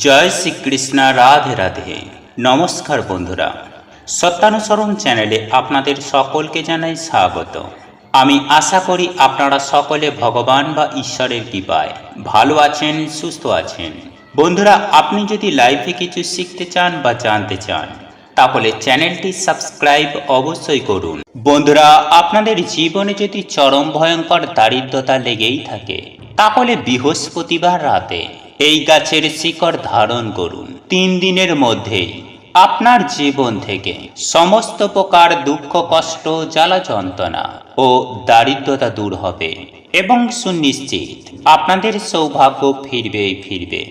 জয় শ্রীকৃষ্ণ, রাধে রাধে। নমস্কার বন্ধুরা, সত্যানুসরণ চ্যানেলে আপনাদের সকলকে জানাই স্বাগত। আমি আশা করি আপনারা সকলে ভগবান বা ঈশ্বরের কৃপায় ভালো আছেন, সুস্থ আছেন। বন্ধুরা, আপনি যদি লাইফে কিছু শিখতে চান বা জানতে চান তাহলে চ্যানেলটি সাবস্ক্রাইব অবশ্যই করুন। বন্ধুরা, আপনাদের জীবনে যদি চরম ভয়ঙ্কর দারিদ্রতা লেগেই থাকে তাহলে বৃহস্পতিবার রাতে এই গাছের শিকড় ধারণ করুন। 3 দিনের মধ্যেই আপনার জীবন থেকে সমস্ত প্রকার দুঃখ, কষ্ট, জ্বালা যন্ত্রণা ও দারিদ্রতা দূর হবে এবং সুনিশ্চিত আপনাদের সৌভাগ্য ফিরবে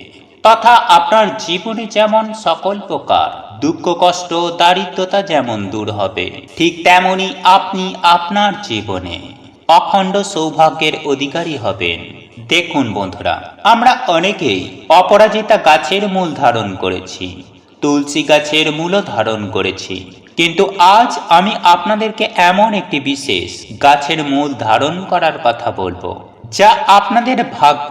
তথা আপনার জীবনে যেমন সকল প্রকার দুঃখ, কষ্ট, দারিদ্রতা যেমন দূর হবে, ঠিক তেমনি আপনি আপনার জীবনে অখণ্ড সৌভাগ্যের অধিকারী হবেন। দেখুন বন্ধুরা, আমরা অনেকেই অপরাজিতা গাছের মূল ধারণ করেছি, তুলসী গাছের মূলও ধারণ করেছি, কিন্তু আজ আমি আপনাদেরকে এমন একটি বিশেষ গাছের মূল ধারণ করার কথা বলবো, যা আপনাদের ভাগ্য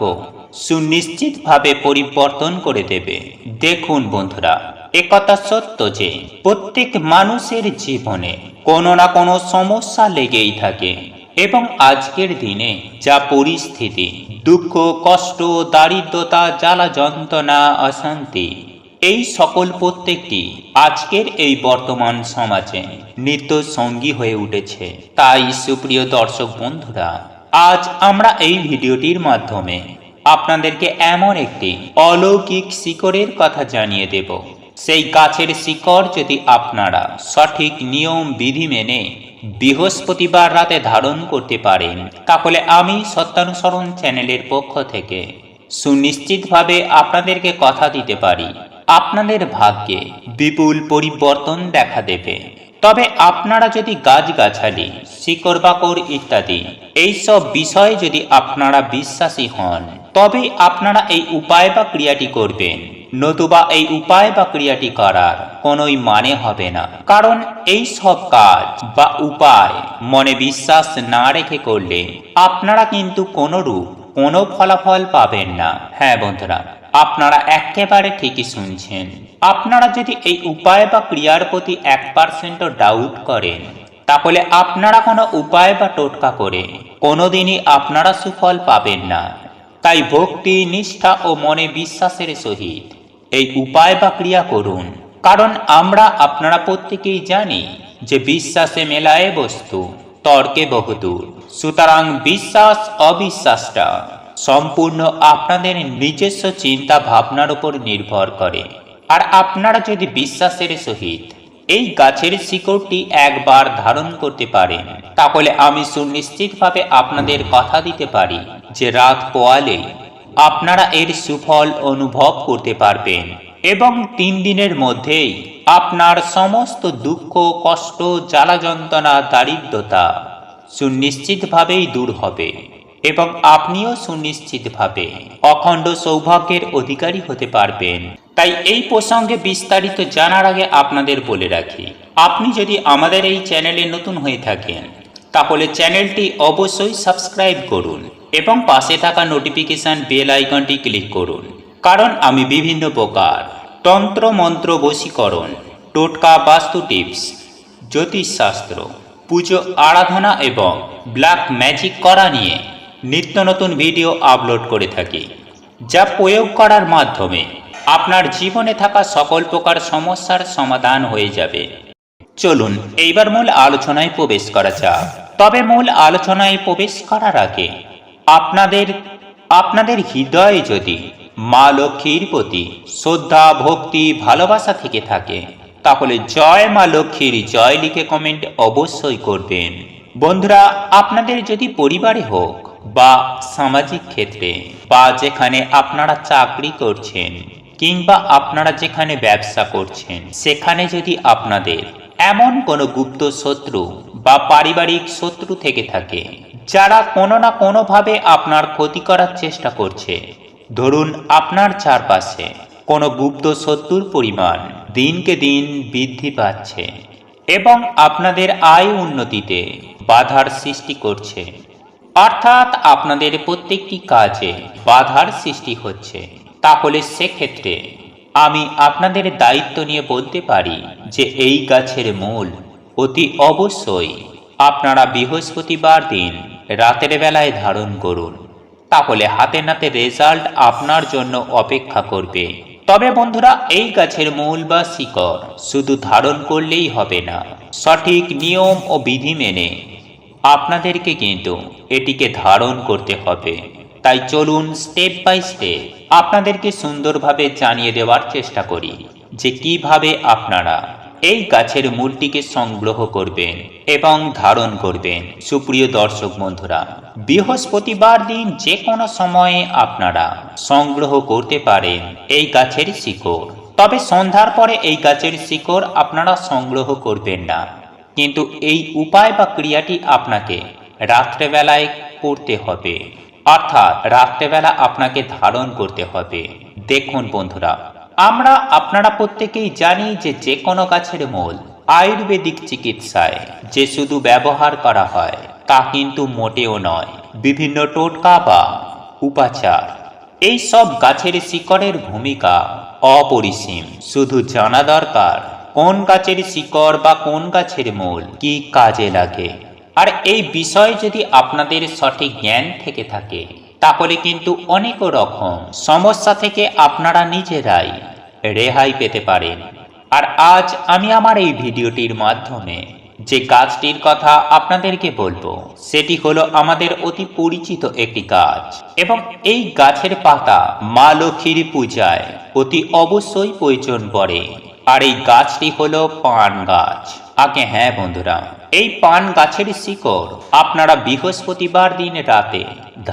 সুনিশ্চিতভাবে পরিবর্তন করে দেবে। দেখুন বন্ধুরা, একথা সত্য যে প্রত্যেক মানুষের জীবনে কোনো না কোনো সমস্যা লেগেই থাকে এবং আজকের দিনে যা পরিস্থিতি, দুঃখ, কষ্ট, দারিদ্রতা, জ্বালা যন্ত্রণা, অশান্তি, এই সকল প্রত্যেকটি আজকের এই বর্তমান সমাজে নিত্য সঙ্গী হয়ে উঠেছে। তাই সুপ্রিয় দর্শক বন্ধুরা, আজ আমরা এই ভিডিওটির মাধ্যমে আপনাদেরকে এমন একটি অলৌকিক শিকড়ের কথা জানিয়ে দেব। সেই গাছের শিকড় যদি আপনারা সঠিক নিয়ম বিধি মেনে বৃহস্পতিবার রাতে ধারণ করতে পারেন তাহলে আমি সত্যানুসরণ চ্যানেলের পক্ষ থেকে সুনিশ্চিতভাবে আপনাদেরকে কথা দিতে পারি, আপনাদের ভাগ্যে বিপুল পরিবর্তন দেখা দেবে। তবে আপনারা যদি গাছগাছালি, শিকড় বাকড় ইত্যাদি এইসব বিষয়ে যদি আপনারা বিশ্বাসী হন তবে আপনারা এই উপায় বা ক্রিয়াটি করবেন, নতুবা এই উপায় বা ক্রিয়াটি করার কোনোই মানে হবে না। কারণ এই সব কাজ বা উপায় মনে বিশ্বাস না রেখে করলে আপনারা কিন্তু কোনো ফলাফল পাবেন না। হ্যাঁ বন্ধুরা, আপনারা একেবারে ঠিকই শুনছেন। আপনারা যদি এই উপায় বা ক্রিয়ার প্রতি 1% ডাউট করেন তাহলে আপনারা কোনো উপায় বা টোটকা করে কোনোদিনই আপনারা সুফল পাবেন না। তাই ভক্তি, নিষ্ঠা ও মনে বিশ্বাসের সহিত এই উপায় বা ক্রিয়া করুন। কারণ আপনারা প্রত্যেকেই জানি যে বিশ্বাসে মেলায় বস্তু, তর্কে বহুদূর। সুতরাং বিশ্বাস অবিশ্বাসটা সম্পূর্ণ আপনাদের নিজস্ব চিন্তা ভাবনার উপর নির্ভর করে। আর আপনারা যদি বিশ্বাসের সহিত এই গাছের শিকড়টি একবার ধারণ করতে পারেন তাহলে আমি সুনিশ্চিতভাবে আপনাদের কথা দিতে পারি যে রাত পোয়ালেই আপনারা এর সুফল অনুভব করতে পারবেন এবং 3 দিনের মধ্যেই আপনার সমস্ত দুঃখ, কষ্ট, জ্বালা যন্ত্রণা, দারিদ্রতা সুনিশ্চিতভাবেই দূর হবে এবং আপনিও সুনিশ্চিতভাবে অখণ্ড সৌভাগ্যের অধিকারী হতে পারবেন। তাই এই প্রসঙ্গে বিস্তারিত জানার আগে আপনাদের বলে রাখি, আপনি যদি আমাদের এই চ্যানেলে নতুন হয়ে থাকেন তাহলে চ্যানেলটি অবশ্যই সাবস্ক্রাইব করুন এবং পাশে থাকা নোটিফিকেশন বেল আইকনটি ক্লিক করুন। কারণ আমি বিভিন্ন প্রকার তন্ত্র, মন্ত্র, বশীকরণ, টোটকা, বাস্তু টিপস, জ্যোতিষশাস্ত্র, পুজো আরাধনা এবং ব্ল্যাক ম্যাজিক করা নিয়ে নিত্য নতুন ভিডিও আপলোড করে থাকি, যা প্রয়োগ করার মাধ্যমে আপনার জীবনে থাকা সকল প্রকার সমস্যার সমাধান হয়ে যাবে। চলুন এইবার মূল আলোচনায় প্রবেশ করা যাক। তবে মূল আলোচনায় প্রবেশ করার আগে আপনাদের হৃদয়ে যদি মা লক্ষ্মীর প্রতি শ্রদ্ধা, ভক্তি, ভালোবাসা থেকে থাকে তাহলে জয় মা লক্ষ্মীর জয় লিখে কমেন্ট অবশ্যই করবেন। বন্ধুরা, আপনাদের যদি পরিবারে হোক বা সামাজিক ক্ষেত্রে বা যেখানে আপনারা চাকরি করছেন কিংবা আপনারা যেখানে ব্যবসা করছেন সেখানে যদি আপনাদের এমন কোনো গুপ্ত শত্রু বা পারিবারিক শত্রু থেকে থাকে যারা কোনো না কোনোভাবে আপনার ক্ষতি করার চেষ্টা করছে, ধরুন আপনার চারপাশে কোনো গুপ্ত শত্রুর পরিমাণ দিনকে দিন বৃদ্ধি পাচ্ছে এবং আপনাদের আয় উন্নতিতে বাধার সৃষ্টি করছে, অর্থাৎ আপনাদের প্রত্যেকটি কাজে বাধার সৃষ্টি হচ্ছে, তাহলে সেক্ষেত্রে আমি আপনাদের দায়িত্ব নিয়ে বলতে পারি যে এই গাছের মূল অতি অবশ্যই আপনারা বৃহস্পতিবার দিন রাতের বেলায় ধারণ করুন, তাহলে হাতে নাতে রেজাল্ট আপনার জন্য অপেক্ষা করবে। তবে বন্ধুরা, এই গাছের মূল বা শিকড় শুধু ধারণ করলেই হবে না, সঠিক নিয়ম ও বিধি মেনে আপনাদেরকে কিন্তু এটিকে ধারণ করতে হবে। তাই চলুন স্টেপ বাই স্টেপ আপনাদেরকে সুন্দরভাবে জানিয়ে দেওয়ার চেষ্টা করি যে কিভাবে আপনারা এই গাছের মূলটিকে সংগ্রহ করবেন এবং ধারণ করবেন। সুপ্রিয় দর্শক বন্ধুরা, বৃহস্পতিবার দিন যে কোনো সময়ে আপনারা সংগ্রহ করতে পারেন এই গাছের শিকড়। তবে সন্ধ্যার পরে এই গাছের শিকড় আপনারা সংগ্রহ করবেন না, কিন্তু এই উপায় বা ক্রিয়াটি আপনাকে রাত্রেবেলায় করতে হবে, অর্থাৎ রাত্রেবেলা আপনাকে ধারণ করতে হবে। দেখুন বন্ধুরা, আপনারা প্রত্যেকেই জানি যে কোনো গাছের মূল আয়ুর্বেদিক চিকিৎসায় যে শুধু ব্যবহার করা হয় তা কিন্তু মোটেও নয়। বিভিন্ন টোটকা বা উপাচার, এই সব গাছের শিকড়ের ভূমিকা অপরিসীম। শুধু জানা দরকার কোন গাছের শিকড় বা কোন গাছের মূল কি কাজে লাগে। আর এই বিষয়ে যদি আপনাদের সঠিক জ্ঞান থেকে থাকে তাহলে কিন্তু অনেক রকম সমস্যা থেকে আপনারা নিজেরাই রেহাই পেতে পারেন। আর আজ আমি আমার এই ভিডিওটির মাধ্যমে যে গাছটির কথা আপনাদেরকে বলবো সেটি হলো আমাদের অতি পরিচিত একটি গাছ, এবং এই গাছের পাতা মা লক্ষ্মীর পূজায় অতি অবশ্যই প্রয়োজন পড়ে। আর এই গাছটি হলো পান গাছ। হ্যাঁ বন্ধুরা, এই পান গাছের শিকড় আপনারা বৃহস্পতিবার দিন রাতে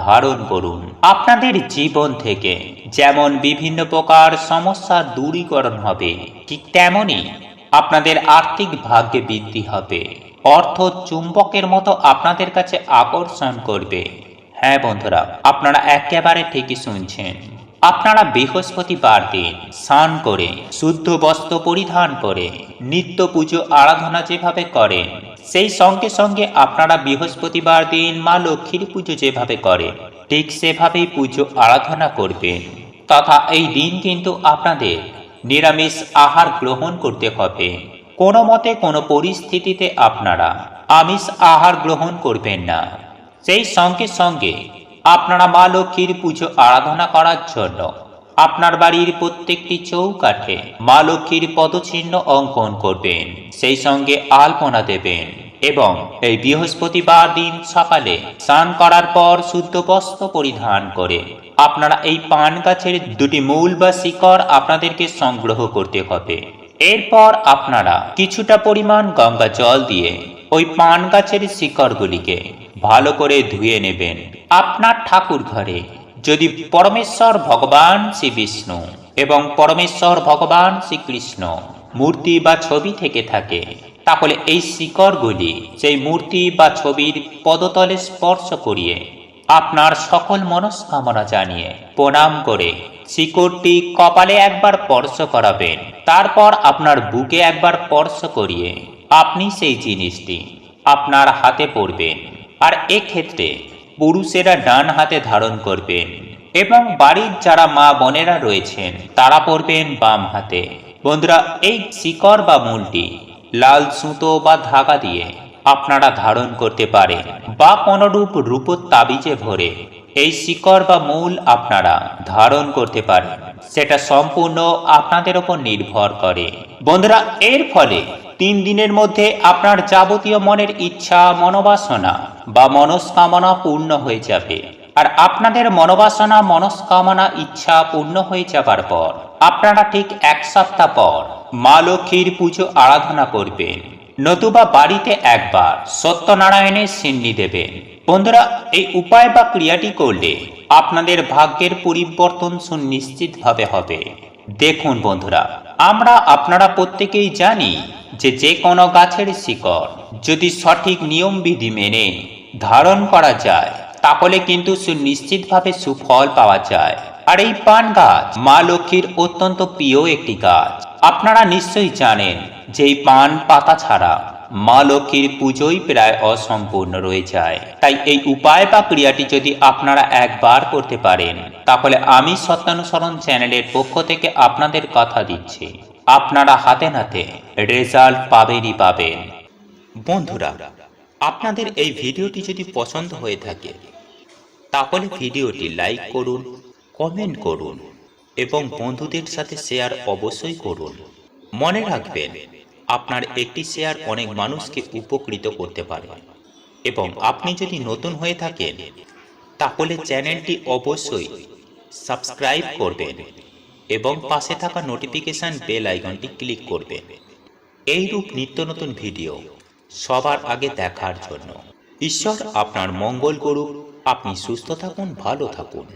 ধারণ করুন। আপনাদের জীবন থেকে যেমন বিভিন্ন প্রকার সমস্যার দূরীকরণ হবে, ঠিক তেমনি আপনাদের আর্থিক ভাগ্যে বৃদ্ধি হবে, অর্থ চুম্বকের মতো আপনাদের কাছে আকর্ষণ করবে। হ্যাঁ বন্ধুরা, আপনারা একেবারে ঠিকই শুনছেন। আপনারা বৃহস্পতিবার দিন স্নান করে শুদ্ধ বস্ত্র পরিধান করে নিত্য পুজো আরাধনা যেভাবে করেন, সেই সঙ্গে সঙ্গে আপনারা বৃহস্পতিবার দিন মা লক্ষ্মীর পুজো যেভাবে করেন ঠিক সেভাবেই পুজো আরাধনা করবেন। তথা এই দিন কিন্তু আপনাদের নিরামিষ আহার গ্রহণ করতে হবে। কোনো মতে কোনো পরিস্থিতিতে আপনারা আমিষ আহার গ্রহণ করবেন না। সেই সঙ্গে সঙ্গে আপনারা মা লক্ষ্মীর পুজো আরাধনা করার জন্য আপনার বাড়ির প্রত্যেকটি চৌকাঠে মা লক্ষ্মীর পদচিহ্ন অঙ্কন করবেন, সেই সঙ্গে আলপনা দেবেন, এবং এই বৃহস্পতিবার দিন সকালে স্নান করার পর শুদ্ধ বস্ত্র পরিধান করে আপনারা এই পান গাছের দুটি মূল বা শিকড় আপনাদেরকে সংগ্রহ করতে হবে। এরপর আপনারা কিছুটা পরিমাণ গঙ্গা জল দিয়ে ওই পান গাছের শিকড়গুলিকে ভালো করে ধুয়ে নেবেন। আপনার ঠাকুর ঘরে যদি পরমেশ্বর ভগবান শ্রী বিষ্ণু এবং পরমেশ্বর ভগবান শ্রীকৃষ্ণ মূর্তি বা ছবি থেকে থাকে তাহলে এই শিকড়গুলি সেই মূর্তি বা ছবির পদতলে স্পর্শ করিয়ে আপনার সকল মনস্কামনা জানিয়ে প্রণাম করে শিকড়টি কপালে একবার স্পর্শ করাবেন। তারপর আপনার বুকে একবার স্পর্শ করিয়ে আপনি সেই জিনিসটি আপনার হাতে পরবেন। আর এক্ষেত্রে পুরুষেরা ডান হাতে ধারণ করবেন এবং বাড়ির যারা মা বোনেরা রয়েছেন তারা পরবেন বাম হাতে। বন্ধুরা, এই শিকড় বা মূলটি লাল সুতো বা ধাগা দিয়ে আপনারা ধারণ করতে পারেন, বা কোনরূপ রূপোর তাবিজে ভরে এই শিকড় বা মূল আপনারা ধারণ করতে পারেন। সেটা সম্পূর্ণ আপনাদের উপর নির্ভর করে। বন্ধুরা, এর ফলে 3 দিনের মধ্যে আপনার যাবতীয় মনের ইচ্ছা, মনোবাসনা বা মনস্কামনা পূর্ণ হয়ে যাবে। আর আপনাদের মনোবাসনা, মনস্কামনা, ইচ্ছা পূর্ণ হয়ে যাবার পর আপনারা ঠিক 1 সপ্তাহ পর মা লক্ষ্মীর পুজো আরাধনা করবেন, নতুবা বাড়িতে একবার সত্যনারায়ণের সিন্নি দেবেন। বন্ধুরা, এই উপায় বা ক্রিয়াটি করলে আপনাদের ভাগ্যের পরিবর্তন সুনিশ্চিতভাবে হবে। দেখুন বন্ধুরা, আপনারা প্রত্যেকেই জানি যে কোনো গাছের শিকড় যদি সঠিক নিয়ম বিধি মেনে ধারণ করা যায় তাহলে কিন্তু সুনিশ্চিতভাবে সুফল পাওয়া যায়। আর এই পান গাছ মা লক্ষ্মীর অত্যন্ত প্রিয় একটি গাছ। আপনারা নিশ্চয়ই জানেন যে এই পান পাতা ছাড়া মা লক্ষ্মীর পুজোই প্রায় অসম্পূর্ণ রয়ে যায়। তাই এই উপায় বা ক্রিয়াটি যদি আপনারা একবার করতে পারেন, তাহলে আমি সত্যানুসরণ চ্যানেলের পক্ষ থেকে আপনাদের কথা দিচ্ছি, আপনারা হাতে নাতে রেজাল্ট পাবেনই পাবেন। বন্ধুরা, আপনাদের এই ভিডিওটি যদি পছন্দ হয়ে থাকে তাহলে ভিডিওটি লাইক করুন, কমেন্ট করুন এবং বন্ধুদের সাথে শেয়ার অবশ্যই করুন। মনে রাখবেন, আপনার একটি শেয়ার অনেক মানুষকে উপকৃত করতে পারে। এবং আপনি যদি নতুন হয়ে থাকেন তাহলে চ্যানেলটি অবশ্যই সাবস্ক্রাইব করবেন এবং পাশে থাকা নোটিফিকেশন বেল আইকনটি ক্লিক করবেন এইরূপ নিত্য নতুন ভিডিও সবার আগে দেখার জন্য। ঈশ্বর আপনার মঙ্গল করুক। আপনি সুস্থ থাকুন, ভালো থাকুন।